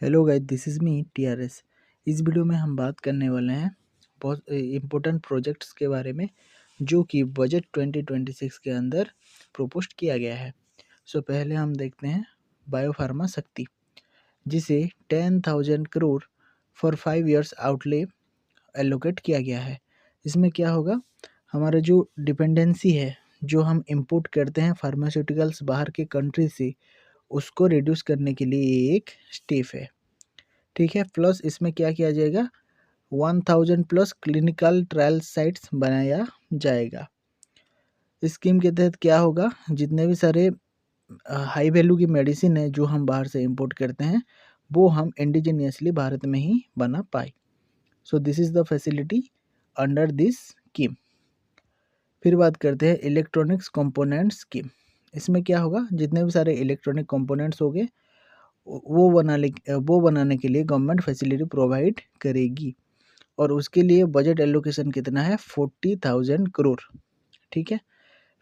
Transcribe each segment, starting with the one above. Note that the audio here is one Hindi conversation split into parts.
Hello guys, this is me TRS. इस वीडियो में हम बात करने वाले हैं बहुत इम्पोर्टेंट प्रोजेक्ट्स के बारे में जो कि बजट 2026 के अंदर प्रपोज्ड किया गया है। पहले हम देखते हैं बायोफार्मा शक्ति, जिसे 10,000 crore for 5 years outlay allocate किया गया है। इसमें क्या होगा, हमारा जो डिपेंडेंसी है, जो हम इंपोर्ट करते हैं फार्मास्यूटिकल्स बाहर के कंट्री से, उसको रिड्यूस करने के लिए ये एक स्टेप है। ठीक है, प्लस इसमें क्या किया जाएगा, 1000 प्लस क्लिनिकल ट्रायल साइट्स बनाया जाएगा। इस स्कीम के तहत क्या होगा, जितने भी सारे हाई वैल्यू की मेडिसिन है जो हम बाहर से इंपोर्ट करते हैं, वो हम इंडिजीनियसली भारत में ही बना पाए। This is the facility under this scheme. फिर बात करते हैं इलेक्ट्रॉनिक्स कंपोनेंट्स स्कीम। इसमें क्या होगा, जितने भी सारे इलेक्ट्रॉनिक कंपोनेंट्स हो गए वो बनाने के लिए गवर्नमेंट फैसिलिटी प्रोवाइड करेगी, और उसके लिए बजट एलोकेशन कितना है, 40,000 करोड़। ठीक है,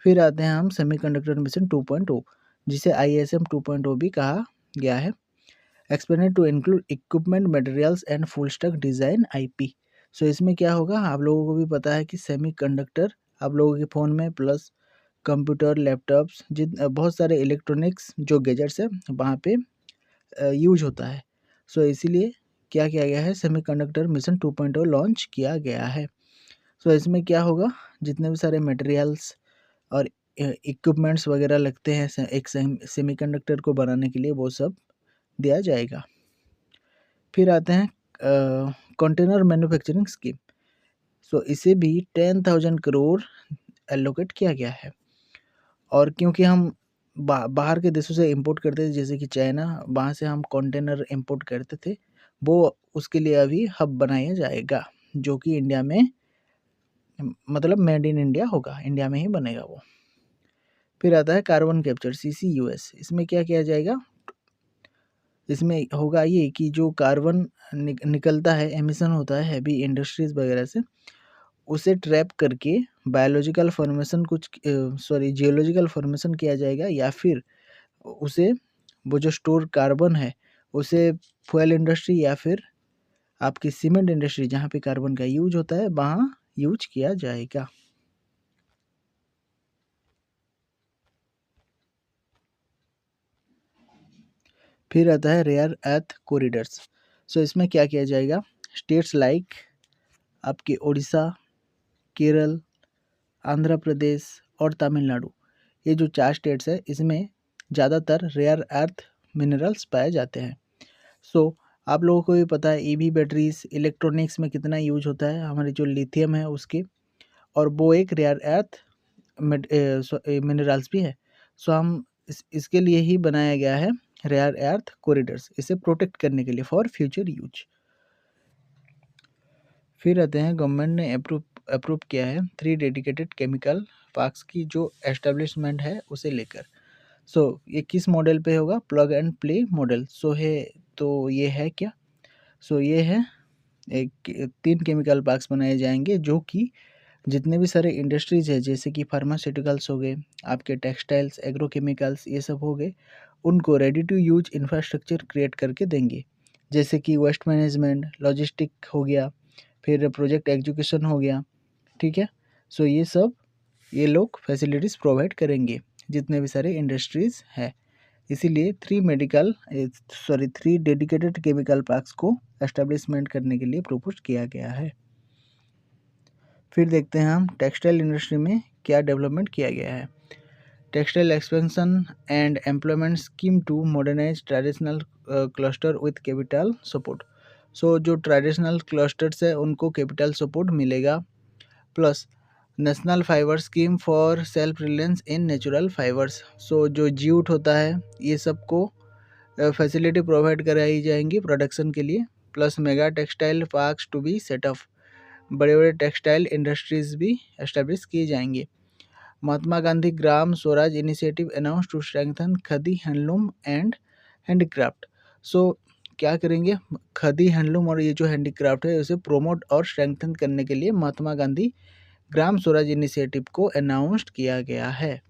फिर आते हैं हम सेमीकंडक्टर मिशन 2.0, जिसे ISM 2.0 भी कहा गया है। Expanded to include equipment materials and full stack design IP। इसमें क्या होगा, आप लोगों को भी पता है कि सेमीकंडक्टर आप लोगों के फ़ोन में प्लस कंप्यूटर, लैपटॉप्स, बहुत सारे इलेक्ट्रॉनिक्स जो गैजेट्स है वहाँ पे यूज होता है। इसीलिए क्या किया गया है, सेमीकंडक्टर मिशन 2.0 लॉन्च किया गया है। इसमें क्या होगा, जितने भी सारे मटेरियल्स और इक्विपमेंट्स वगैरह लगते हैं एक सेमीकंडक्टर को बनाने के लिए, वो सब दिया जाएगा। फिर आते हैं कंटेनर मैन्युफैक्चरिंग स्कीम। इसे भी 10,000 करोड़ एलोकेट किया गया है। और क्योंकि हम बाहर के देशों से इंपोर्ट करते थे, जैसे कि चाइना, वहाँ से हम कंटेनर इंपोर्ट करते थे, वो उसके लिए अभी हब बनाया जाएगा, जो कि इंडिया में, मतलब मेड इन इंडिया होगा, इंडिया में ही बनेगा वो। फिर आता है कार्बन कैप्चर CCUS। इसमें क्या किया जाएगा, इसमें होगा ये कि जो कार्बन निकलता है, एमिशन होता है हैवी इंडस्ट्रीज वगैरह से, उसे ट्रैप करके बायोलॉजिकल फॉर्मेशन जियोलॉजिकल फॉर्मेशन किया जाएगा, या फिर उसे, वो जो स्टोर कार्बन है, उसे फ्यूल इंडस्ट्री या फिर आपकी सीमेंट इंडस्ट्री, जहाँ पे कार्बन का यूज होता है, वहाँ यूज किया जाएगा। फिर आता है रेयर अर्थ कॉरिडोर्स। इसमें क्या किया जाएगा, स्टेट्स लाइक आपके उड़ीसा, केरल, आंध्र प्रदेश और तमिलनाडु, ये जो 4 स्टेट्स है, इसमें ज़्यादातर रेयर अर्थ मिनरल्स पाए जाते हैं। आप लोगों को भी पता है EV बैटरीज, इलेक्ट्रॉनिक्स में कितना यूज होता है, हमारे जो लिथियम है उसके, और वो एक रेयर अर्थ मिनरल्स भी है। हम इसके लिए ही बनाया गया है रेयर अर्थ कॉरिडोर्स, इसे प्रोटेक्ट करने के लिए फॉर फ्यूचर यूज। फिर आते हैं, गवर्नमेंट ने अप्रूव किया है 3 डेडिकेटेड केमिकल पार्क्स की जो एस्टेब्लिशमेंट है उसे लेकर। ये किस मॉडल पे होगा, प्लग एंड प्ले मॉडल। ये है क्या, ये है 3 केमिकल पार्क्स बनाए जाएंगे, जो कि जितने भी सारे इंडस्ट्रीज है, जैसे कि फार्मास्यूटिकल्स हो गए, आपके टेक्सटाइल्स, एग्रोकेमिकल्स, ये सब हो गए, उनको ready to use infrastructure create करके देंगे, जैसे कि वेस्ट मैनेजमेंट, लॉजिस्टिक हो गया, फिर प्रोजेक्ट एग्जीक्यूशन हो गया। ठीक है, ये लोग फैसिलिटीज़ प्रोवाइड करेंगे, जितने भी सारे इंडस्ट्रीज़ हैं। इसीलिए 3 डेडिकेटेड केमिकल पार्क्स को एस्टेब्लिशमेंट करने के लिए प्रपोज किया गया है। फिर देखते हैं हम टेक्सटाइल इंडस्ट्री में क्या डेवलपमेंट किया गया है। Textile expansion and employment scheme to modernise traditional cluster with capital support. जो ट्रेडिशनल क्लस्टर्स है उनको कैपिटल सपोर्ट मिलेगा, plus national fibre scheme for self reliance in natural fibres. जो जूट होता है, ये सबको फैसिलिटी प्रोवाइड कराई जाएंगी प्रोडक्शन के लिए, plus mega textile parks to be set up, बड़े बड़े टेक्सटाइल इंडस्ट्रीज भी एस्टेब्लिश किए जाएंगे। Mahatma Gandhi Gram Swaraj initiative announce to strengthen khadi, handloom and handicraft. क्या करेंगे, खादी, हैंडलूम और ये जो हैंडीक्राफ्ट है, उसे प्रोमोट और स्ट्रेंथन करने के लिए महात्मा गांधी ग्राम स्वराज इनिशिएटिव को अनाउंस्ड किया गया है।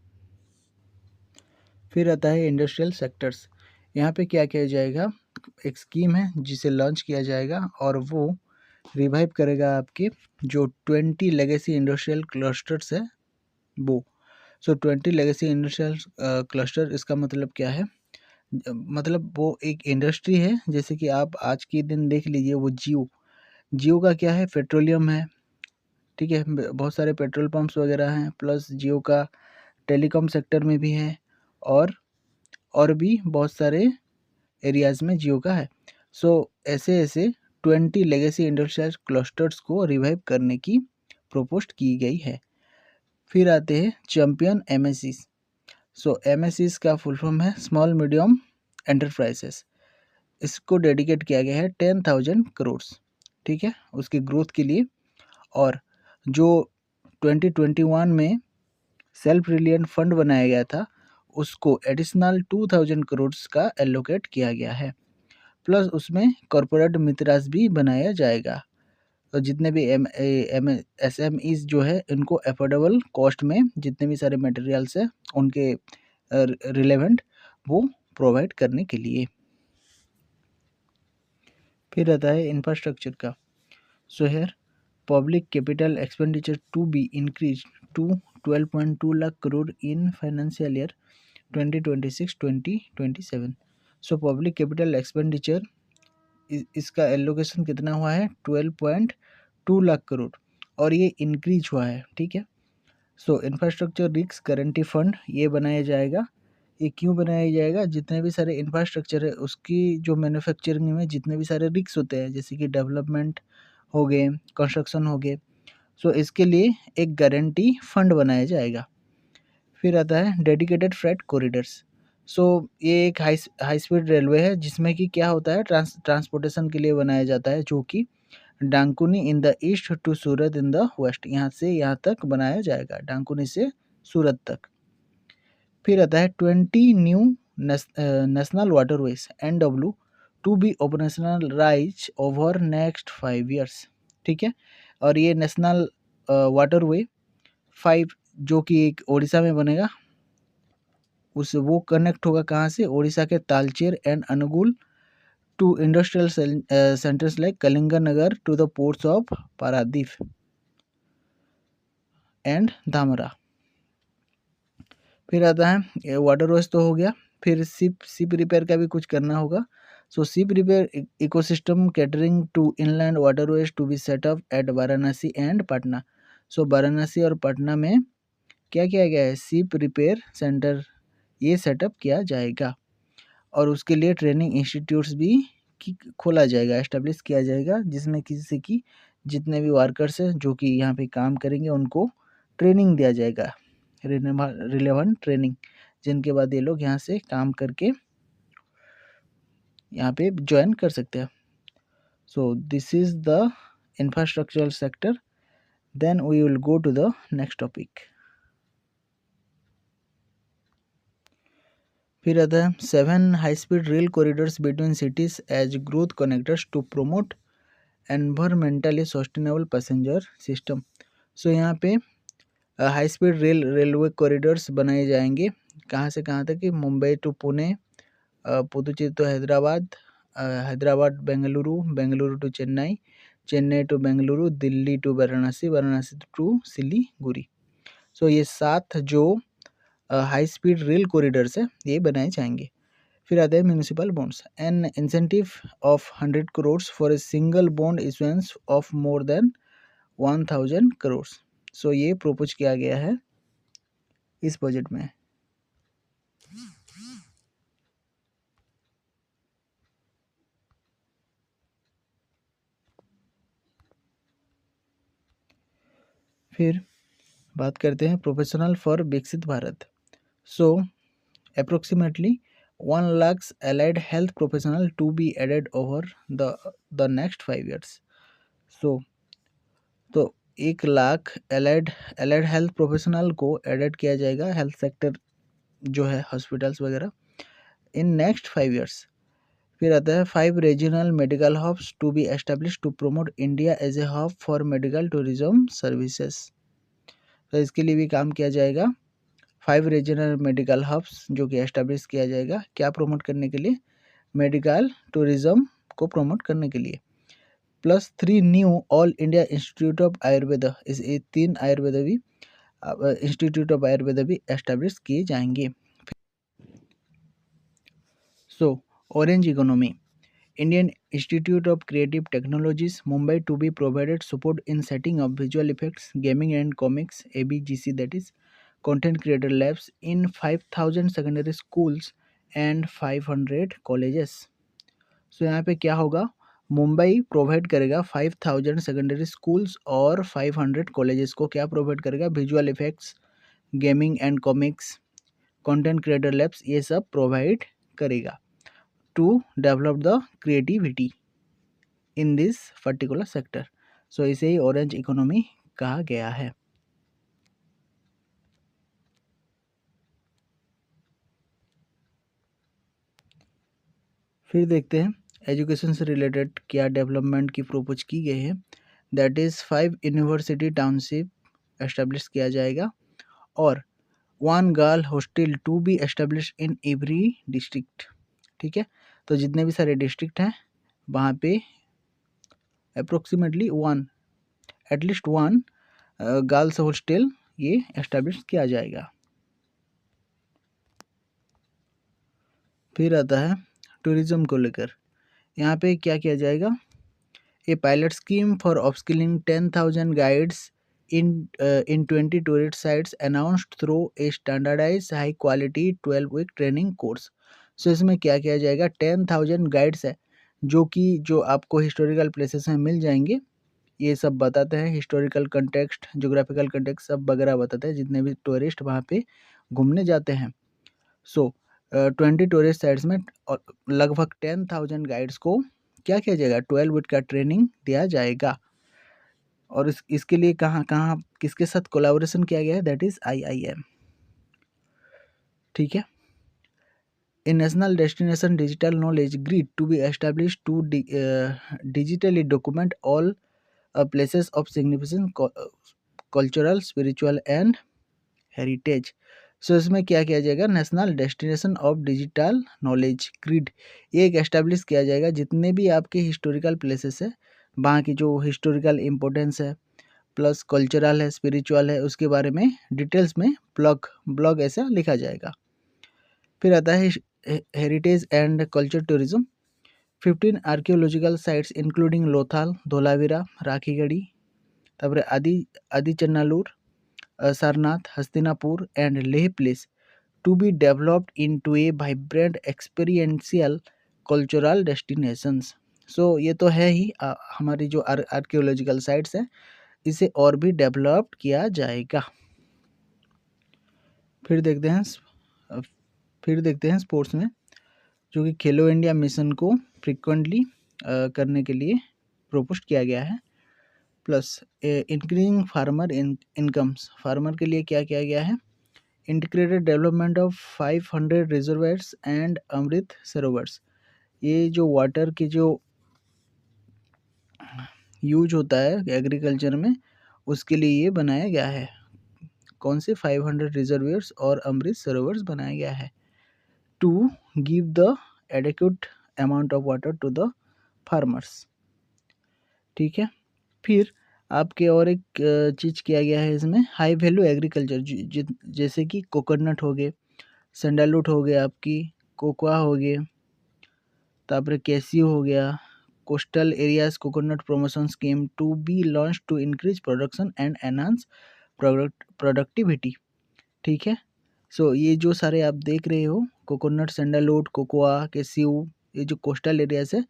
फिर आता है इंडस्ट्रियल सेक्टर्स। यहाँ पे क्या किया जाएगा, एक स्कीम है जिसे लॉन्च किया जाएगा और वो रिवाइव करेगा आपके जो 20 लेगेसी इंडस्ट्रियल क्लस्टर्स है वो। सो 20 लेगेसी इंडस्ट्रियल क्लस्टर, इसका मतलब क्या है? मतलब वो एक इंडस्ट्री है, जैसे कि आप आज के दिन देख लीजिए वो जियो का क्या है, पेट्रोलियम है, ठीक है, बहुत सारे पेट्रोल पंप्स वगैरह हैं, प्लस जियो का टेलीकॉम सेक्टर में भी है और भी बहुत सारे एरियाज़ में जियो का है। सो ऐसे ऐसे 20 लेगेसी इंडस्ट्रियल क्लस्टर्स को रिवाइव करने की प्रपोस्ट की गई है। फिर आते हैं चैम्पियन एमएससीज। सो एमएससीज का फुल फॉर्म है स्मॉल मीडियम एंटरप्राइजेस। इसको डेडिकेट किया गया है 10,000 करोड़, ठीक है, उसकी ग्रोथ के लिए। और जो 2021 में सेल्फ रिलियंट फंड बनाया गया था उसको एडिशनल 2,000 करोड़ का एलोकेट किया गया है, प्लस उसमें कॉरपोरेट मित्रास भी बनाया जाएगा। तो जितने भी SMEs जो है इनको अफोर्डेबल कॉस्ट में जितने भी सारे मटेरियल्स हैं उनके रिलेवेंट वो प्रोवाइड करने के लिए। फिर आता है इंफ्रास्ट्रक्चर का। So here public capital expenditure to be increase to 12.2 lakh crore in financial year 2026-2027। So public capital expenditure इसका एलोकेशन कितना हुआ है? 12.2 लाख करोड़ और ये इंक्रीज हुआ है, ठीक है। सो इंफ्रास्ट्रक्चर रिस्क गारंटी फंड ये बनाया जाएगा। ये क्यों बनाया जाएगा? जितने भी सारे इंफ्रास्ट्रक्चर है उसकी जो मैन्युफैक्चरिंग में जितने भी सारे रिस्क होते हैं, जैसे कि डेवलपमेंट हो गए, कंस्ट्रक्शन हो गए, सो इसके लिए एक गारंटी फंड बनाया जाएगा। फिर आता है डेडिकेटेड फ्रेट कॉरिडोर्स। सो ये एक हाई स्पीड रेलवे है जिसमें कि क्या होता है, ट्रांसपोर्टेशन के लिए बनाया जाता है, जो कि Dankuni in the east to Surat in the west, यहाँ से यहाँ तक बनाया जाएगा, डांकुनी से सूरत तक। फिर आता है 20 new national waterways NW to be operationalise over next 5 years, ठीक है। और ये नेशनल वाटरवे 5 जो कि एक ओडिशा में बनेगा, उस वो कनेक्ट होगा कहाँ से? ओडिशा के Talcher and Angul to industrial centres like Kalinganagar to the ports of Paradip and Dhamra. फिर आता है वाटरवेज तो हो गया, फिर शिप रिपेयर का भी कुछ करना होगा। So ship repair ecosystem catering to inland waterways to be set up at Varanasi and Patna. So Varanasi और पटना में क्या किया गया है? शिप रिपेयर सेंटर ये सेटअप किया जाएगा और उसके लिए ट्रेनिंग इंस्टीट्यूट्स भी खोला जाएगा, एस्टेब्लिश किया जाएगा, जिसमें किसी की जितने भी वर्कर्स हैं जो कि यहाँ पे काम करेंगे उनको ट्रेनिंग दिया जाएगा, रिलेवेंट ट्रेनिंग, जिनके बाद ये लोग यहाँ से काम करके यहाँ पे ज्वाइन कर सकते हैं। So this is the infrastructural sector. Then we will go to the next topic. फिर आता है 7 high speed rail corridors between cities as growth connectors to promote environmentally sustainable passenger system. So यहाँ पे हाई स्पीड रेलवे कॉरिडोर्स बनाए जाएंगे। कहाँ से कहाँ तक? कि Mumbai to Pune, Puducherry to Hyderabad, Hyderabad Bengaluru, Bengaluru to Chennai, Chennai to Bengaluru, Delhi to Varanasi, Varanasi to Siliguri. So ये 7 जो हाई स्पीड रेल कॉरिडोर्स है ये बनाए जाएंगे। फिर आते हैं municipal bonds. An incentive of 100 crore for a single bond issuance of more than 1,000 crore. So ये प्रपोज किया गया है इस बजट में। फिर बात करते हैं प्रोफेशनल फॉर विकसित भारत। सो approximately 1 lakhs allied health professional to be added over the next 5 years. तो 1 लाख allied हेल्थ प्रोफेशनल को एडेड किया जाएगा, हेल्थ सेक्टर जो है हॉस्पिटल्स वगैरह, इन नेक्स्ट 5 years। फिर आता है 5 regional medical hubs to be establish to promote India as a hub for medical tourism services. तो इसके लिए भी काम किया जाएगा। 5 रीजनल मेडिकल हब्स जो कि एस्टेब्लिश किया जाएगा, क्या प्रमोट करने के लिए? मेडिकल टूरिज्म को प्रमोट करने के लिए। +3 knew all India institute of Ayurveda, इस 3 आयुर्वेदा भी इंस्टीट्यूट ऑफ आयुर्वेदा भी एस्टेब्लिश किए जाएंगे। सो orange economy, Indian Institute of Creative Technologies, Mumbai, to be provided support in setting up visual effects, gaming and comics (ABGC), that is content creator labs in 5,000 secondary schools and 500 colleges. So यहाँ पे क्या होगा, मुंबई प्रोवाइड करेगा 5,000 सेकेंडरी स्कूल्स और 500 कॉलेजेस को क्या प्रोवाइड करेगा, visual effects, gaming and comics, content creator labs, ये सब प्रोवाइड करेगा to develop the creativity in this particular sector. So इसे ही ऑरेंज इकोनॉमी कहा गया है। फिर देखते हैं एजुकेशन से रिलेटेड क्या डेवलपमेंट की प्रोपोज की गई है। That is 5 university township establish किया जाएगा और 1 girl hostel to be establish in every district. ठीक है, तो जितने भी सारे डिस्ट्रिक्ट हैं वहाँ पे approximately at least one girls hostel ये एस्टेब्लिश किया जाएगा। फिर आता है टूरिज्म को लेकर, यहाँ पे क्या किया जाएगा, a pilot scheme for upskilling 10,000 guides in 20 tourist sites announced through a standardize high quality 12 week training course. So इसमें क्या किया जाएगा, 10,000 गाइड्स है जो आपको हिस्टोरिकल प्लेसेस में मिल जाएंगे। ये सब बताते हैं, हिस्टोरिकल कंटेक्स्ट, जोग्राफिकल कंटेक्स्ट सब वगैरह बताते हैं जितने भी टूरिस्ट वहाँ पे घूमने जाते हैं। सो 20 टूरिस्ट साइट्स में लगभग 10,000 गाइड्स को क्या किया जाएगा, 12 वीक का ट्रेनिंग दिया जाएगा। और इसके लिए कहाँ किसके साथ कोलैबोरेशन किया गया है, दैट इज IIM। ठीक है, a national destination digital knowledge grid to be establish to digitally document all places of significance cultural, spiritual and heritage. So इसमें क्या किया जाएगा, national destination of digital knowledge grid ये एक एस्टेब्लिश किया जाएगा। जितने भी आपके हिस्टोरिकल प्लेसेस है, वहाँ की जो हिस्टोरिकल इम्पोर्टेंस है प्लस कल्चरल है, स्पिरिचुअल है, उसके बारे में डिटेल्स में ब्लॉग ऐसा लिखा जाएगा। फिर आता है heritage and culture tourism, 15 archaeological sites including Lothal, Dholavira, Rakhigarhi, तापर Adichanallur, Sarnath, Hastinapur and Leh place to be developed into a vibrant experiential cultural destinations. So ये तो है ही हमारी जो आर्कियोलॉजिकल साइट्स हैं, इसे और भी डेवलप किया जाएगा। फिर देखते हैं स्पोर्ट्स में, जो कि खेलो इंडिया मिशन को फ्रिक्वेंटली करने के लिए प्रोपोज किया गया है। Plus increasing farmer incomes, farmer के लिए क्या किया गया है, integrated development of 500 reservoirs and Amrit Sarovars. ये जो वाटर की जो यूज होता है एग्रीकल्चर में, उसके लिए ये बनाया गया है। कौन से 500 रिजर्वायर्स और अमृत सरोवर्स बनाया गया है, to give the adequate amount of water to the farmers. ठीक है, फिर आपके और एक चीज़ किया गया है इसमें, हाई वैल्यू एग्रीकल्चर, जैसे कि कोकोनट हो गए, सैंडलवुड हो गया, आपकी कोकोआ हो गए, तापर कैसियो हो गया, coastal areas coconut promotion scheme to be launch to increase production and enhance productivity. ठीक है, सो ये जो सारे आप देख रहे हो, कोकोनट, सैंडलवुड, कोकोआ, कैसियो, ये जो कोस्टल एरियाज है,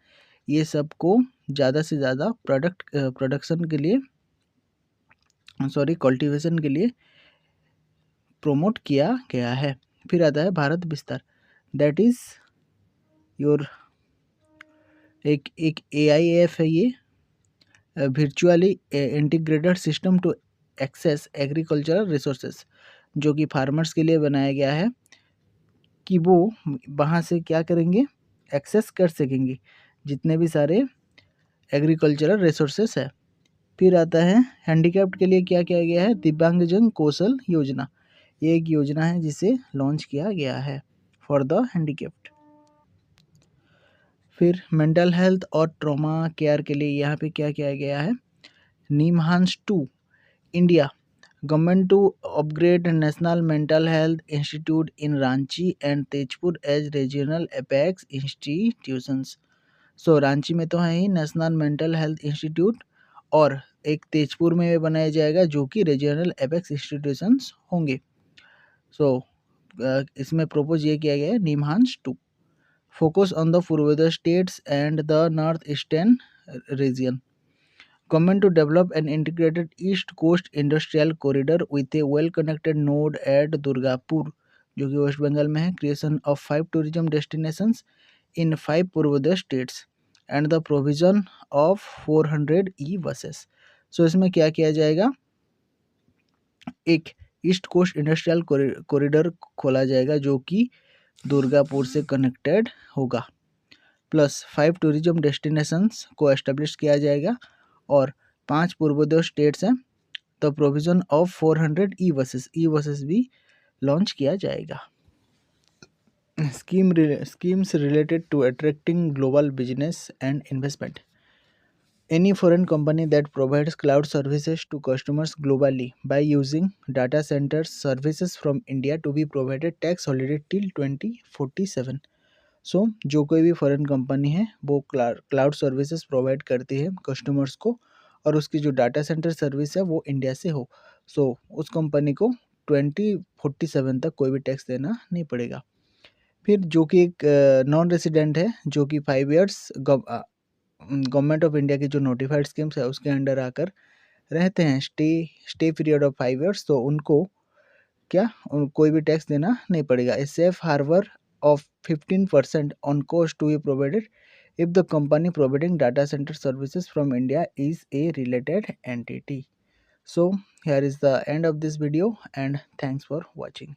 ये सबको ज़्यादा से ज़्यादा प्रोडक्शन के लिए कल्टीवेशन के लिए प्रोमोट किया गया है। फिर आता है Bharat Vistaar, that is your एक AIF है, ये virtually integrated system to access agricultural resources, जो कि फार्मर्स के लिए बनाया गया है कि वो वहाँ से क्या करेंगे, एक्सेस कर सकेंगे जितने भी सारे एग्रीकल्चरल रिसोर्सेस है। फिर आता है हैंडीकैप्ड के लिए क्या किया गया है, दिव्यांगजन कौशल योजना, ये एक योजना है जिसे लॉन्च किया गया है फॉर द हैंडीकैप्ड। फिर मेंटल हेल्थ और ट्रॉमा केयर के लिए यहाँ पे क्या किया गया है, NIMHANS 2 India government to upgrade national mental health institute in Ranchi and Tezpur as regional apex institutions. So Ranchi में तो है ही नेशनल मेंटल हेल्थ इंस्टीट्यूट, और एक तेजपुर में बनाया जाएगा जो कि रीजनल एपेक्स इंस्टीट्यूशंस होंगे। सो इसमें प्रपोज ये किया गया है NIMHANS 2, focus on the Purvodaya states and the north eastern region. Government to develop an integrated East Coast Industrial Corridor with a well-connected node at Durgapur, जो कि वेस्ट बंगाल में है। Creation of 5 tourism destinations in 5 Purvodaya states and the provision of 400 E buses. So इसमें क्या किया जाएगा, एक ईस्ट कोस्ट इंडस्ट्रियल कॉरिडोर खोला जाएगा जो कि दुर्गापुर से कनेक्टेड होगा, प्लस 5 टूरिज्म डेस्टिनेशंस को एस्टेब्लिश किया जाएगा, और 5 पूर्वोदय स्टेट्स हैं, तो प्रोविजन ऑफ 400 ई बसेस भी लॉन्च किया जाएगा। Schemes related to attracting global business and investment. Any foreign company that provides cloud services to customers globally by using data centers services from India to be provided tax holiday till 2047। सो जो कोई भी फॉरेन कंपनी है वो क्लाउड सर्विसेज प्रोवाइड करती है कस्टमर्स को, और उसकी जो डाटा सेंटर सर्विस है वो इंडिया से हो, सो उस कंपनी को 2047 तक कोई भी टैक्स देना नहीं पड़ेगा। फिर जो कि एक नॉन रेसिडेंट है जो कि 5 ईयर्स गवर्नमेंट ऑफ इंडिया की जो नोटिफाइड स्कीम्स है उसके अंडर आकर रहते हैं, स्टे पीरियड ऑफ 5 ईयर्स, तो उनको कोई भी टैक्स देना नहीं पड़ेगा। A safe harbour of 15% on cost to be provided if the company providing data center services from India is a related entity. So here is the end of this video, and thanks for watching.